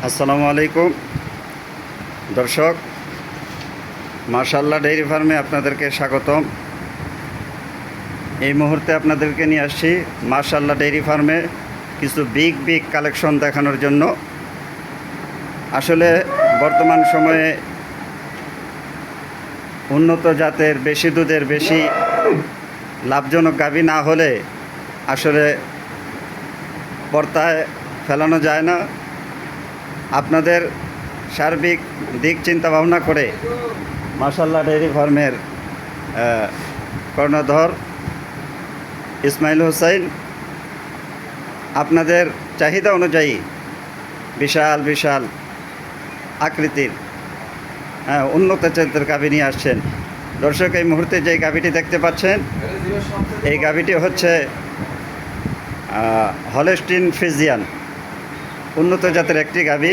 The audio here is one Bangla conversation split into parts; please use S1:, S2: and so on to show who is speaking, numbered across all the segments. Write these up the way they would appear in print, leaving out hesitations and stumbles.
S1: আসসালামু আলাইকুম দর্শক, মাশাআল্লাহ ডেইরি ফার্মে আপনাদেরকে স্বাগতম। এই মুহূর্তে আপনাদেরকে নিয়ে আসছি মাশাআল্লাহ ডেইরি ফার্মে কিছু বিগ কালেকশন দেখানোর জন্য। আসলে বর্তমান সময়ে উন্নত জাতের বেশি দুধের বেশি লাভজনক গাভী না হলে আসলে পর্দায় ফেলানো যায় না। আপনাদের সার্বিক দিক চিন্তা ভাবনা করে মাশাআল্লাহ ডেইরি ফার্মের কর্ণধর ইসমাইল হোসাইন আপনাদের চাহিদা অনুযায়ী বিশাল আকৃতির উন্নত জাতের গাভী নিয়ে আসছেন। দর্শক, এই মুহূর্তে যে গাভীটি দেখতে পাচ্ছেন এই গাভীটি হচ্ছে হলস্টিন ফ্রিজিয়ান, উন্নত জাতের একটি গাভী।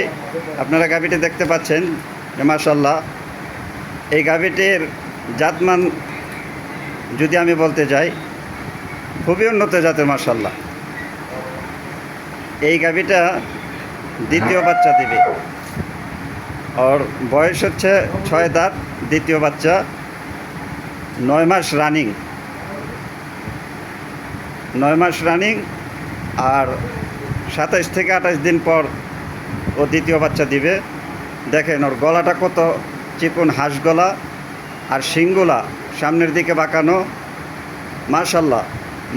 S1: আপনারা গাভীটি দেখতে পাচ্ছেন যে মাশাআল্লাহ এই গাভীটির জাতমান যদি আমি বলতে যাই খুবই উন্নত জাতের মাশাআল্লাহ। এই গাভীটা দ্বিতীয় বাচ্চা দিবে, ওর বয়স হচ্ছে 6 দাঁত, দ্বিতীয় বাচ্চা, 9 মাস রানিং আর 27 থেকে 28 দিন পর ও দ্বিতীয় বাচ্চা দিবে। দেখেন ওর গলাটা কত চিকন হাঁস গলা, আর শিংগুলা সামনের দিকে বাঁকানো, মাশাআল্লাহ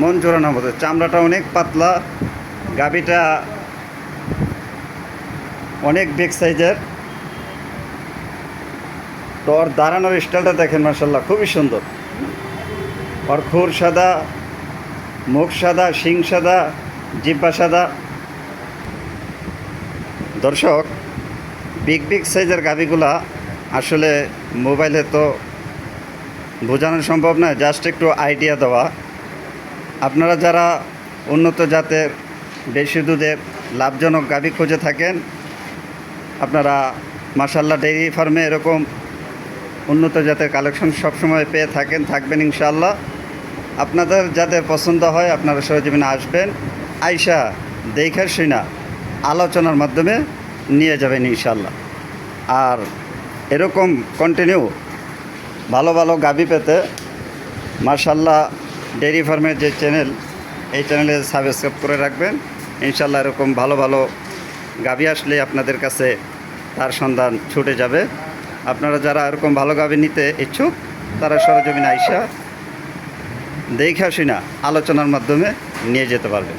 S1: মন জোড়ানোর মতো। চামড়াটা অনেক পাতলা, গাভীটা অনেক বিগ সাইজের। তো ওর দাঁড়ানোর স্টাইলটা দেখেন মাশাআল্লাহ খুবই সুন্দর। ওর খুর সাদা, মুখ সাদা, শিং সাদা, জিহ্বা সাদা। দর্শক, বিগ সাইজের গাভীগুলা আসলে মোবাইলে তো বোঝানো সম্ভব নয়, জাস্ট একটু আইডিয়া দেওয়া। আপনারা যারা উন্নত জাতের বেশি দুধের লাভজনক গাভী খুঁজে থাকেন, আপনারা মাশাআল্লাহ ডেইরি ফার্মে এরকম উন্নত জাতের কালেকশন সবসময় পেয়ে থাকবেন ইনশাআল্লাহ। আপনাদের যাদের পছন্দ হয় আপনারা সরজমিনে আসবেন, আইসা দেখা শুনা আলোচনার মাধ্যমে নিয়ে যাবেন ইনশাআল্লাহ। আর এরকম কন্টিনিউ ভালো গাভী পেতে মাশাআল্লাহ ডেইরি ফার্মের যে চ্যানেল, এই চ্যানেলে সাবস্ক্রাইব করে রাখবেন ইনশাআল্লাহ। এরকম ভালো গাভী আসলে আপনাদের কাছে তার সন্ধান ছুটে যাবে। আপনারা যারা এরকম ভালো গাভী নিতে ইচ্ছুক তারা সরজমিনে আইসা দেখা শুনা আলোচনার মাধ্যমে নিয়ে যেতে পারবেন।